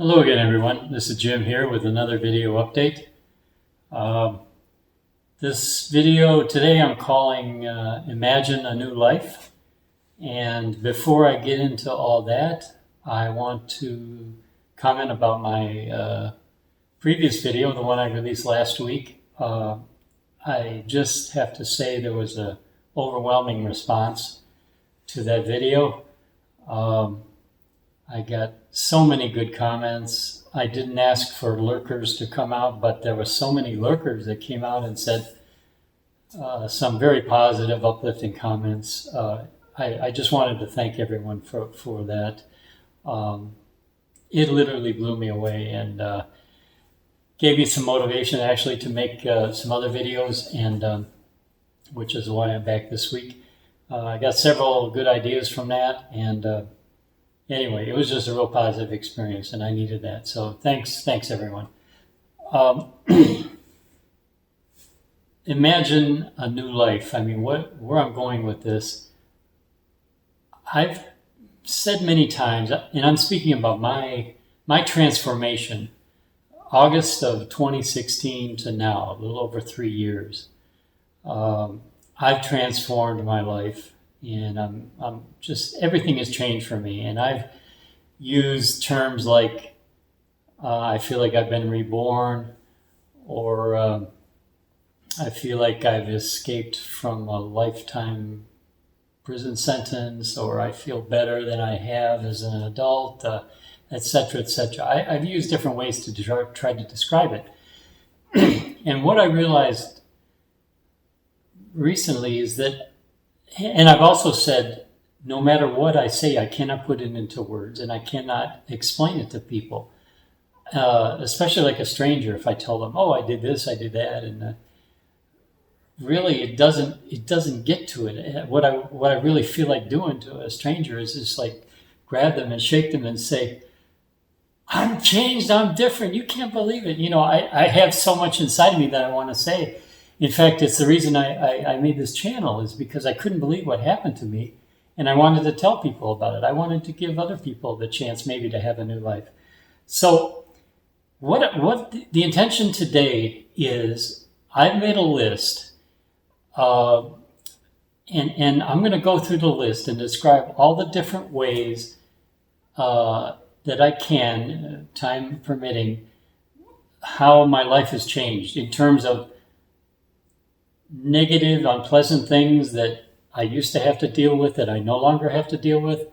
Hello again, everyone. This is Jim here with another video update. This video today I'm calling Imagine a New Life. And before I get into all that, I want to comment about my previous video, the one I released last week. I just have to say there was an overwhelming response to that video. I got so many good comments. I didn't ask for lurkers to come out, but there were so many lurkers that came out and said some very positive, uplifting comments. I just wanted to thank everyone for that. It literally blew me away and gave me some motivation actually to make some other videos, and which is why I'm back this week. I got several good ideas from that, and anyway, it was just a real positive experience, and I needed that. So thanks everyone. Imagine a new life. I mean, where I'm going with this, I've said many times, and I'm speaking about my transformation, August of 2016 to now, a little over 3 years. I've transformed my life. And I'm just, everything has changed for me. And I've used terms like, I feel like I've been reborn, or I feel like I've escaped from a lifetime prison sentence, or I feel better than I have as an adult, etc., etc. I've used different ways to try to describe it. And what I realized recently is that, and I've also said, no matter what I say, I cannot put it into words, and I cannot explain it to people, especially like a stranger. If I tell them, "Oh, I did this, I did that," and really, it doesn't get to it. What I really feel like doing to a stranger is just like grab them and shake them and say, "I'm changed. I'm different. You can't believe it." You know, I have so much inside of me that I want to say. In fact, it's the reason I made this channel, is because I couldn't believe what happened to me, and I wanted to tell people about it. I wanted to give other people the chance maybe to have a new life. So what the intention today is, I've made a list, and I'm going to go through the list and describe all the different ways that I can, time permitting, how my life has changed in terms of negative, unpleasant things that I used to have to deal with that I no longer have to deal with,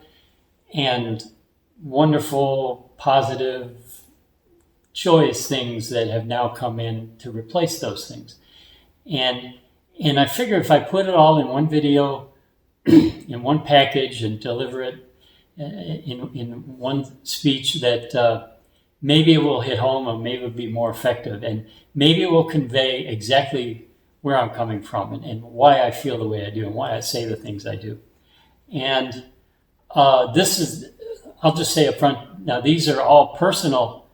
and wonderful, positive, joyous things that have now come in to replace those things. And I figure if I put it all in one video, in one package, and deliver it in one speech, that maybe it will hit home, or maybe it will be more effective, and maybe it will convey exactly where I'm coming from, and why I feel the way I do, and why I say the things I do. And this is, I'll just say up front, now these are all personal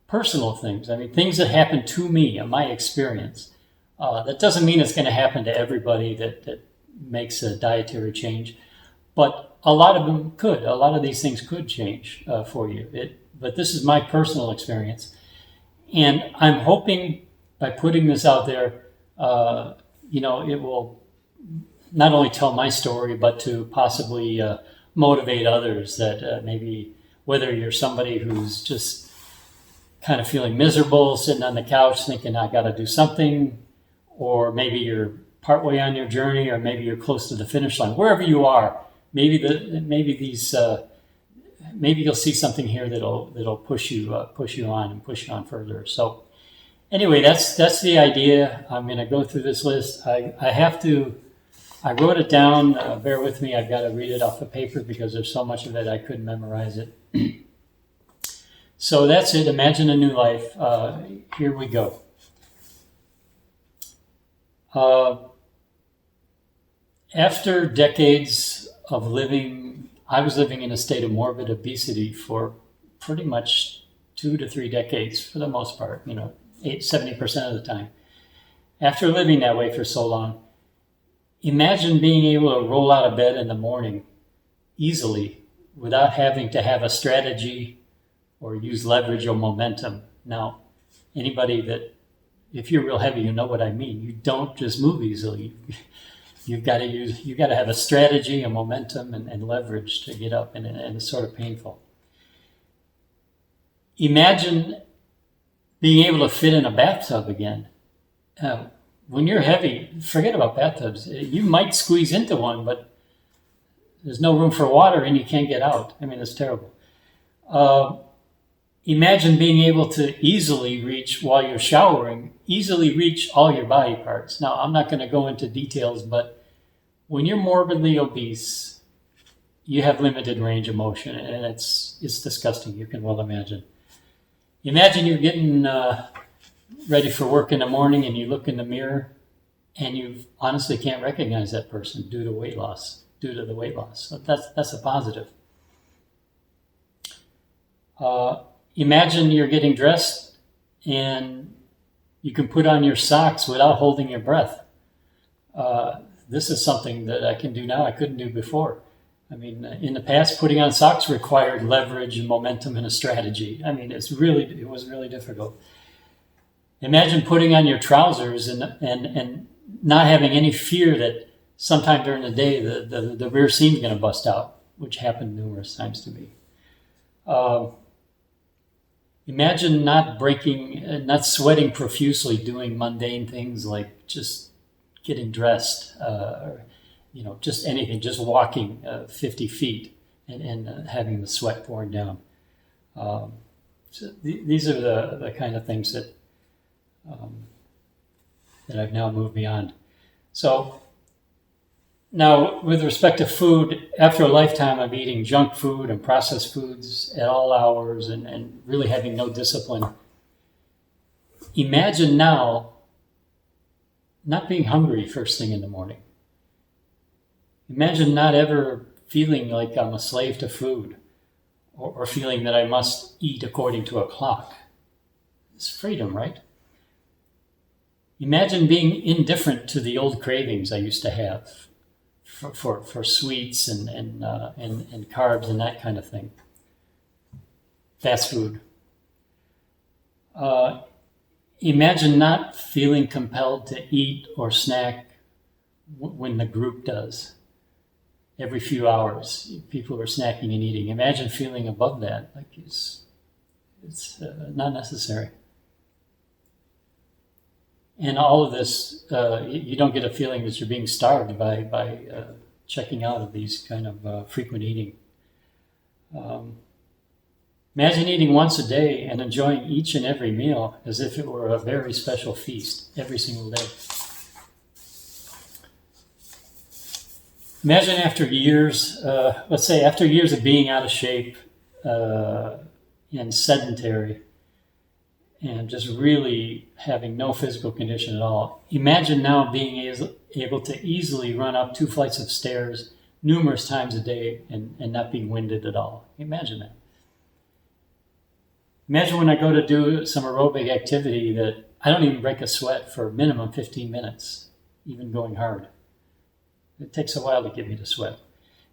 things. I mean, things that happen to me and my experience. That doesn't mean it's going to happen to everybody that makes a dietary change, but a lot of them could. A lot of these things could change for you. But this is my personal experience. And I'm hoping by putting this out there, it will not only tell my story, but to possibly motivate others that maybe, whether you're somebody who's just kind of feeling miserable, sitting on the couch thinking, I got to do something, or maybe you're partway on your journey, or maybe you're close to the finish line, wherever you are, maybe you'll see something here that'll push you on and push you on further. So anyway, that's the idea. I'm going to go through this list. I wrote it down. Bear with me. I've got to read it off the paper because there's so much of it I couldn't memorize it. So that's it. Imagine a new life. Here we go. After decades of living, I was living in a state of morbid obesity for pretty much 2 to 3 decades, for the most part, 70% of the time. After living that way for so long, imagine being able to roll out of bed in the morning easily without having to have a strategy or use leverage or momentum. Now, anybody that, if you're real heavy, you know what I mean. You don't just move easily. You've got to have a strategy, a momentum, and leverage to get up, and it's sort of painful. Imagine being able to fit in a bathtub again. When you're heavy, forget about bathtubs. You might squeeze into one, but there's no room for water and you can't get out. I mean, it's terrible. Imagine being able to easily reach, while you're showering, easily reach all your body parts. Now, I'm not going to go into details, but when you're morbidly obese, you have limited range of motion, and it's disgusting. You can well imagine. Imagine you're getting ready for work in the morning and you look in the mirror and you honestly can't recognize that person due to the weight loss. So that's a positive. Imagine you're getting dressed and you can put on your socks without holding your breath. This is something that I can do now I couldn't do before. I mean, in the past, putting on socks required leverage and momentum and a strategy. I mean, it was really difficult. Imagine putting on your trousers and not having any fear that sometime during the day the rear seam's going to bust out, which happened numerous times to me. Imagine not sweating profusely doing mundane things like just getting dressed, just anything, just walking 50 feet and having the sweat pouring down. So these are the kind of things that I've now moved beyond. So now, with respect to food, after a lifetime of eating junk food and processed foods at all hours and really having no discipline, imagine now not being hungry first thing in the morning. Imagine not ever feeling like I'm a slave to food or feeling that I must eat according to a clock. It's freedom, right? Imagine being indifferent to the old cravings I used to have for sweets and carbs and that kind of thing. Fast food. Imagine not feeling compelled to eat or snack when the group does. Every few hours, people are snacking and eating. Imagine feeling above that, like it's not necessary. And all of this, you don't get a feeling that you're being starved by checking out of these kind of frequent eating. Imagine eating once a day and enjoying each and every meal as if it were a very special feast every single day. Imagine after years, let's say after years of being out of shape and sedentary and just really having no physical condition at all, imagine now being able to easily run up 2 flights of stairs numerous times a day and not being winded at all. Imagine that. Imagine when I go to do some aerobic activity that I don't even break a sweat for a minimum 15 minutes, even going hard. It takes a while to get me to sweat.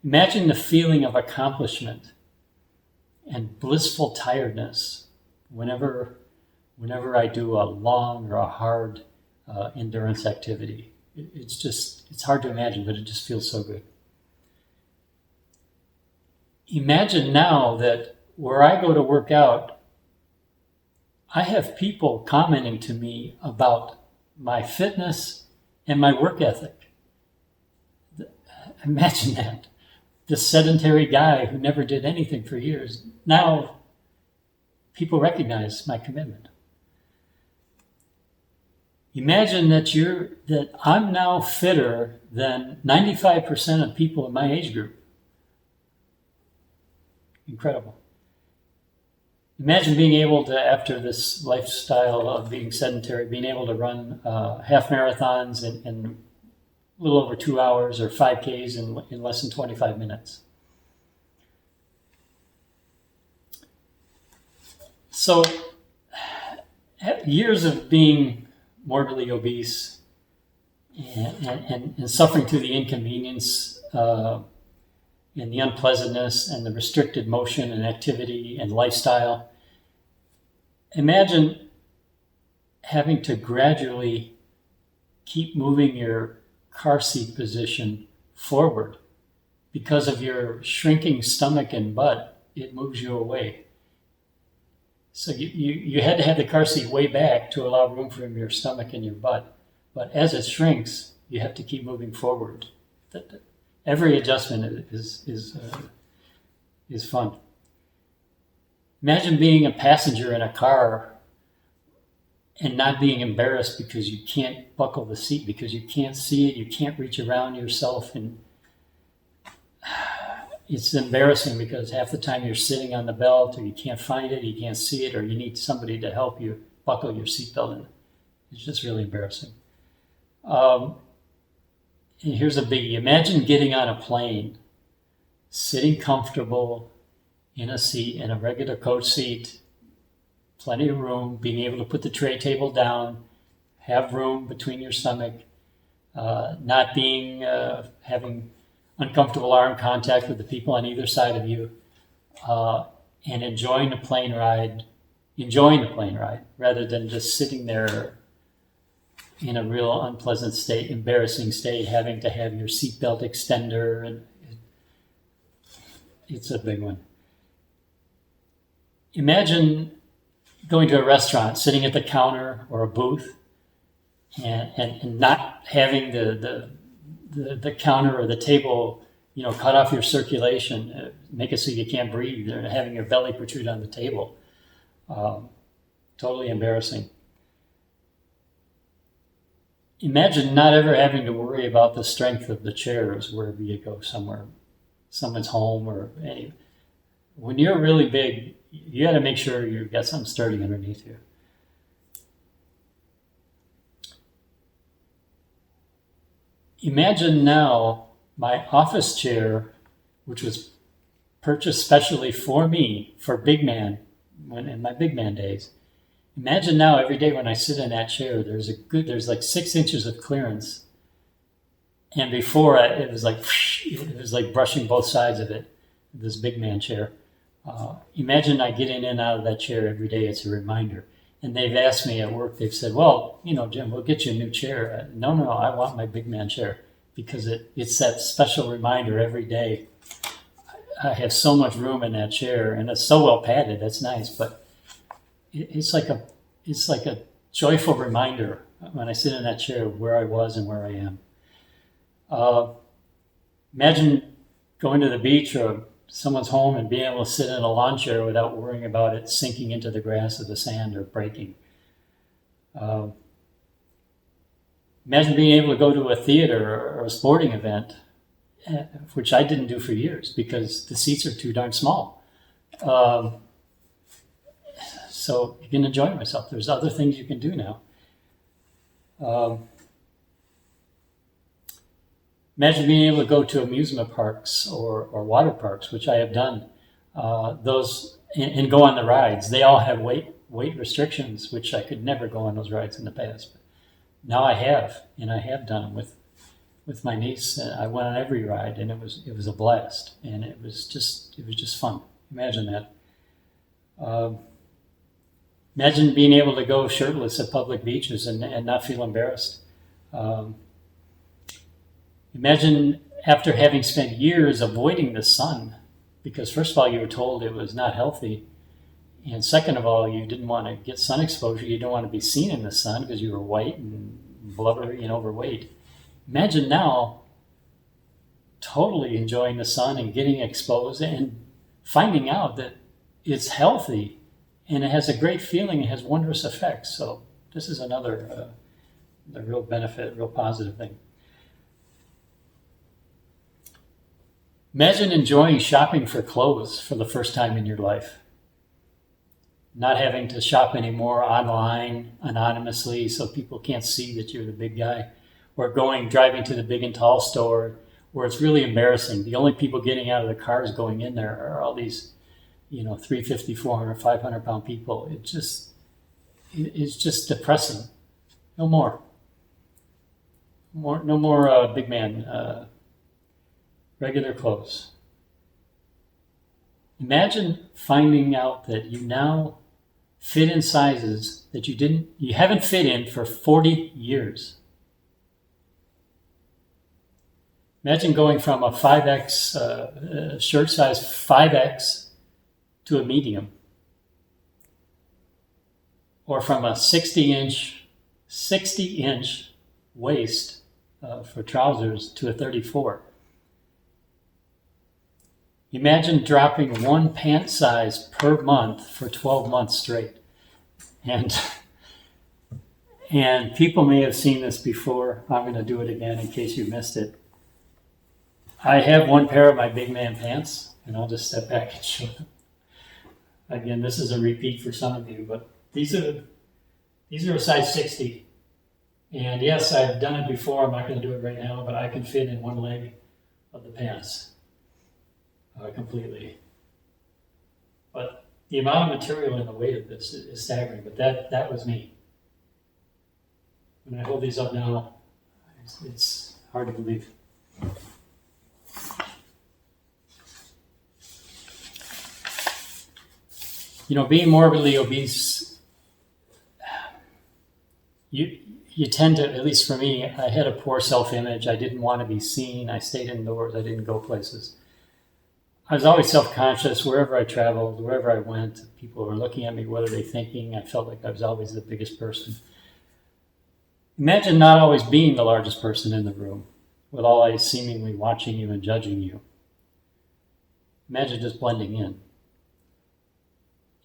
Imagine the feeling of accomplishment and blissful tiredness whenever I do a long or a hard endurance activity. It's hard to imagine, but it just feels so good. Imagine now that where I go to work out, I have people commenting to me about my fitness and my work ethic. Imagine that. This sedentary guy who never did anything for years. Now, people recognize my commitment. Imagine that I'm now fitter than 95% of people in my age group. Incredible. Imagine being able to, after this lifestyle of being sedentary, being able to run half marathons in a little over 2 hours or 5Ks in less than 25 minutes. So, years of being morbidly obese and suffering through the inconvenience and the unpleasantness and the restricted motion and activity and lifestyle, Imagine having to gradually keep moving your car seat position forward. Because of your shrinking stomach and butt, it moves you away. So you had to have the car seat way back to allow room for your stomach and your butt. But as it shrinks, you have to keep moving forward. Every adjustment is fun. Imagine being a passenger in a car and not being embarrassed because you can't buckle the seat, because you can't see it, you can't reach around yourself, and it's embarrassing because half the time you're sitting on the belt or you can't find it, you can't see it, or you need somebody to help you buckle your seatbelt in. It's just really embarrassing. And here's a biggie. Imagine getting on a plane, sitting comfortable in a seat, in a regular coach seat, plenty of room, being able to put the tray table down, have room between your stomach, not being having uncomfortable arm contact with the people on either side of you, and enjoying the plane ride rather than just sitting there in a real unpleasant state, embarrassing state, having to have your seatbelt extender, and it's a big one. Imagine going to a restaurant, sitting at the counter or a booth, and not having the counter or the table, cut off your circulation, make it so you can't breathe, or having your belly protrude on the table. Totally embarrassing. Imagine not ever having to worry about the strength of the chairs wherever you go, someone's home or any. When you're really big, you got to make sure you've got something sturdy underneath you. Imagine now my office chair, which was purchased specially for me for big man, in my big man days. Imagine now every day when I sit in that chair, there's like 6 inches of clearance. And before it was like brushing both sides of it, this big man chair. Imagine I get in and out of that chair every day. It's a reminder. And they've asked me at work, they've said, well, Jim, we'll get you a new chair. No, I want my big man chair, because it's that special reminder every day. I have so much room in that chair, and it's so well padded. That's nice, but it's like a joyful reminder when I sit in that chair where I was and where I am. Imagine going to the beach or someone's home and being able to sit in a lawn chair without worrying about it sinking into the grass or the sand or breaking. Imagine being able to go to a theater or a sporting event, which I didn't do for years because the seats are too darn small. So you can enjoy myself. There's other things you can do now. Imagine being able to go to amusement parks or water parks, which I have done. Those and go on the rides. They all have weight restrictions, which I could never go on those rides in the past. But now I have, and I have done them with my niece. I went on every ride, and it was a blast, and it was just fun. Imagine that. Imagine being able to go shirtless at public beaches and not feel embarrassed. Imagine after having spent years avoiding the sun, because first of all, you were told it was not healthy. And second of all, you didn't want to get sun exposure. You didn't want to be seen in the sun because you were white and blubbery and overweight. Imagine now totally enjoying the sun and getting exposed and finding out that it's healthy and it has a great feeling. It has wondrous effects. So this is another the real benefit, real positive thing. Imagine enjoying shopping for clothes for the first time in your life. Not having to shop anymore online anonymously so people can't see that you're the big guy. Or driving to the big and tall store where it's really embarrassing. The only people getting out of the cars going in there are all these, 350, 400, 500 pound people. It's just depressing. No more. No more big man. Regular clothes. Imagine finding out that you now fit in sizes that you haven't fit in for 40 years. Imagine going from a 5X, shirt size 5X to a medium. Or from a 60-inch waist for trousers to a 34. Imagine dropping one pant size per month for 12 months straight. And people may have seen this before. I'm going to do it again in case you missed it. I have one pair of my big man pants, and I'll just step back and show them. Again, this is a repeat for some of you, but these are a size 60. And yes, I've done it before. I'm not going to do it right now, but I can fit in one leg of the pants completely. But the amount of material and the weight of this is staggering. But that was me. When I hold these up now, it's hard to believe. Being morbidly obese, you tend to, at least for me, I had a poor self-image. I didn't want to be seen. I stayed indoors. I didn't go places. I was always self-conscious wherever I traveled, wherever I went. People were looking at me. What are they thinking? I felt like I was always the biggest person. Imagine not always being the largest person in the room, with all eyes seemingly watching you and judging you. Imagine just blending in.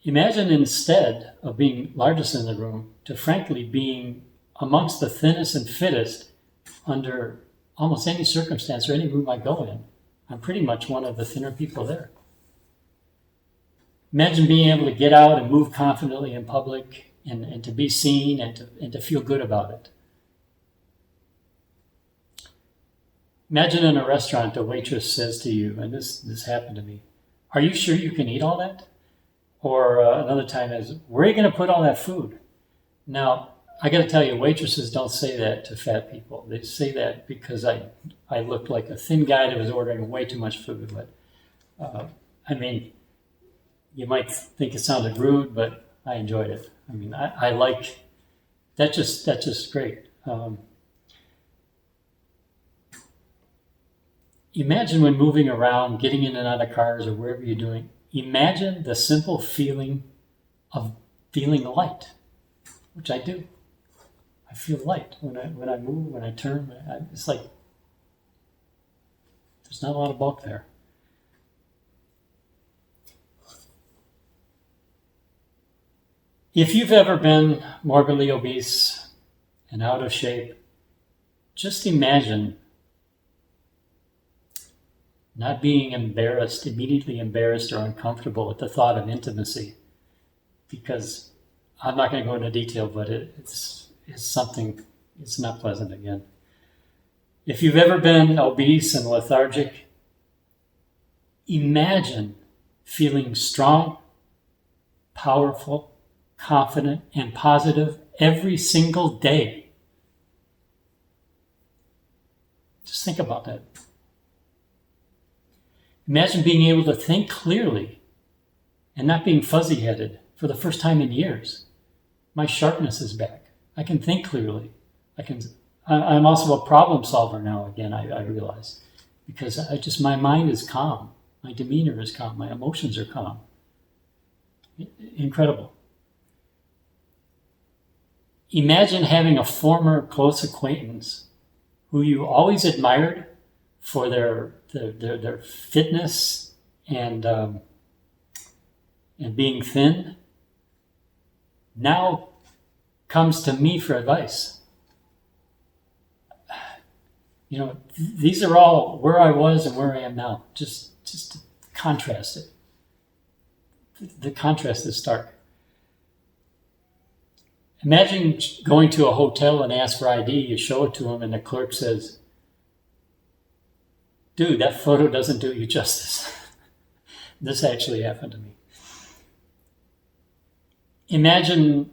Imagine instead of being largest in the room, to frankly being amongst the thinnest and fittest under almost any circumstance or any room I go in. I'm pretty much one of the thinner people there. Imagine being able to get out and move confidently in public and to be seen and to feel good about it. Imagine in a restaurant, a waitress says to you, and this happened to me, "Are you sure you can eat all that?" Or another time is, "Where are you going to put all that food?" Now, I got to tell you, waitresses don't say that to fat people. They say that because I looked like a thin guy that was ordering way too much food. But you might think it sounded rude, but I enjoyed it. I like that. That's just great. Imagine when moving around, getting in and out of cars or wherever you're doing. Imagine the simple feeling of feeling light, which I do. I feel light when I move, when I turn. It's like there's not a lot of bulk there. If you've ever been morbidly obese and out of shape, just imagine not being immediately embarrassed or uncomfortable at the thought of intimacy, because I'm not going to go into detail, but it's something, it's not pleasant again. If you've ever been obese and lethargic, imagine feeling strong, powerful, confident, and positive every single day. Just think about that. Imagine being able to think clearly and not being fuzzy-headed for the first time in years. My sharpness is back. I can think clearly. I'm also a problem solver now again, I realize. Because my mind is calm. My demeanor is calm. My emotions are calm. Incredible. Imagine having a former close acquaintance who you always admired for their fitness and being thin, now comes to me for advice. These are all where I was and where I am now. Just to contrast it. The contrast is stark. Imagine going to a hotel and ask for ID. You show it to them, and the clerk says, "Dude, that photo doesn't do you justice." This actually happened to me. Imagine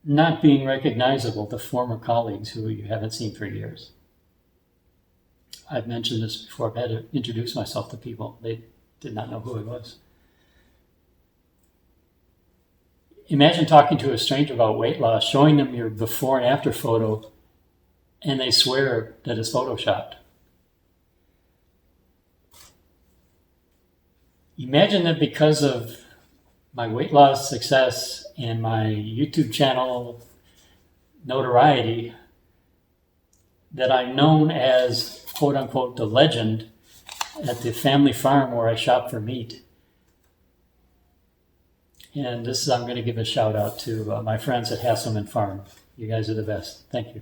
not being recognizable to former colleagues who you haven't seen for years. I've mentioned this before. I've had to introduce myself to people. They did not know who I was. imagine talking to a stranger about weight loss, showing them your before and after photo, and they swear that it's photoshopped. Imagine that because of my weight loss success and my YouTube channel notoriety, that I'm known as, quote unquote, the legend at the family farm where I shop for meat. And this is, I'm going to give a shout out to my friends at Hasselmann Farm. You guys are the best. Thank you.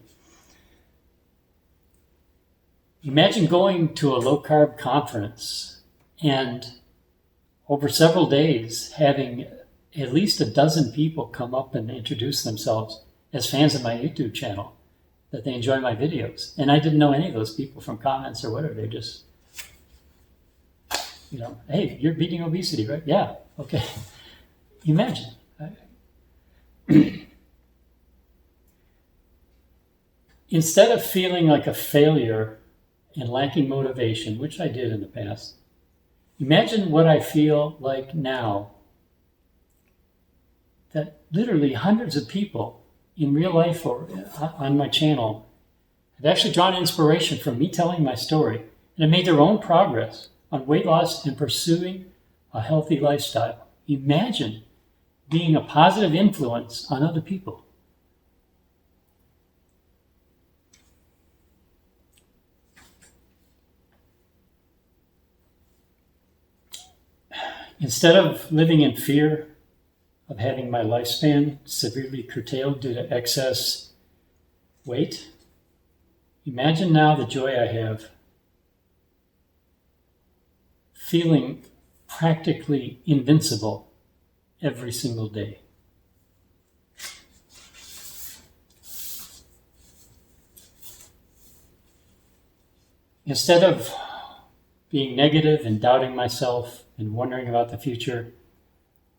Imagine going to a low carb conference and over several days having at least a dozen people come up and introduce themselves as fans of my YouTube channel, that they enjoy my videos. And I didn't know any of those people from comments or whatever. They just, hey, you're beating obesity, right? Yeah, okay. Imagine. Instead of feeling like a failure and lacking motivation, which I did in the past, imagine what I feel like now, that literally hundreds of people in real life or on my channel have actually drawn inspiration from me telling my story and have made their own progress on weight loss and pursuing a healthy lifestyle. Imagine being a positive influence on other people. Instead of living in fear of having my lifespan severely curtailed due to excess weight, imagine now the joy I have feeling practically invincible every single day. Instead of being negative and doubting myself and wondering about the future,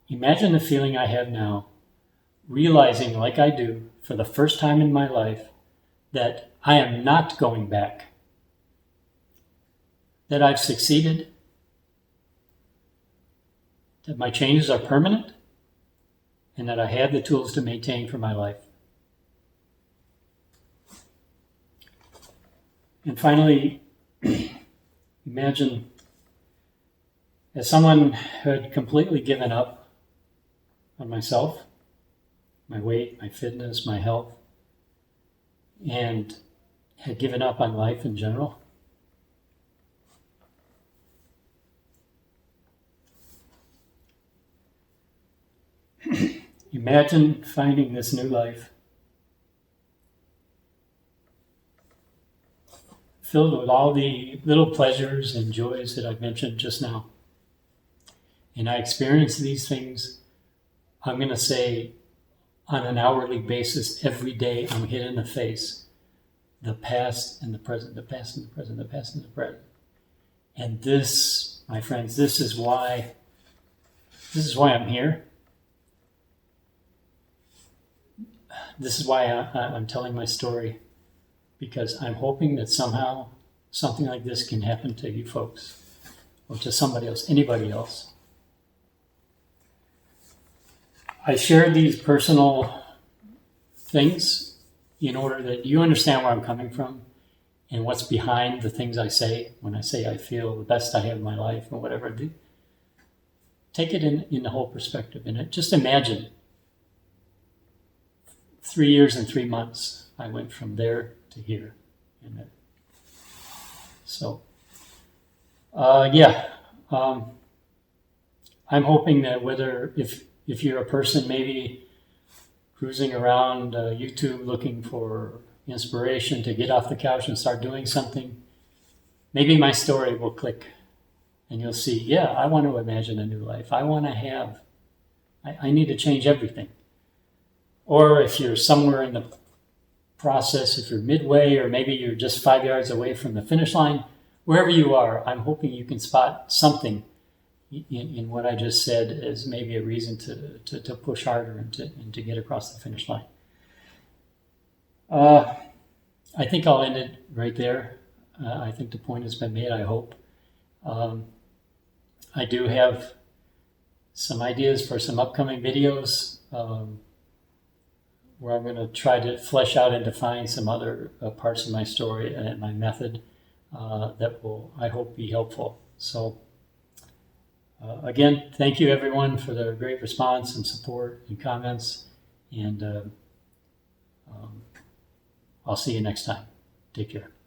imagine the feeling I have now, realizing, like I do, for the first time in my life, that I am not going back, that I've succeeded, that my changes are permanent, and that I have the tools to maintain for my life. And finally, imagine, as someone who had completely given up on myself, my weight, my fitness, my health, and had given up on life in general, imagine finding this new life filled with all the little pleasures and joys that I've mentioned just now. And I experience these things, I'm going to say, on an hourly basis. Every day I'm hit in the face. The past and the present, the past and the present, the past and the present. And this, my friends, this is why I'm here. This is why I'm telling my story, because I'm hoping that somehow something like this can happen to you folks, or to somebody else, anybody else. I share these personal things in order that you understand where I'm coming from and what's behind the things I say when I say I feel the best I have in my life or whatever I do. Take it in the whole perspective. And just imagine 3 years and 3 months, I went from there to here. And so, I'm hoping that whether, if you're a person maybe cruising around YouTube looking for inspiration to get off the couch and start doing something, maybe my story will click and you'll see, yeah, I want to imagine a new life. I want to have, I need to change everything. Or if you're somewhere in the process, if you're midway, or maybe you're just 5 yards away from the finish line, wherever you are, I'm hoping you can spot something in what I just said as maybe a reason to push harder and to get across the finish line. I think I'll end it right there. I think the point has been made, I hope. I do have some ideas for some upcoming videos where I'm going to try to flesh out and define some other parts of my story and my method that will, I hope, be helpful. So again, thank you everyone for the great response and support and comments, and I'll see you next time. Take care.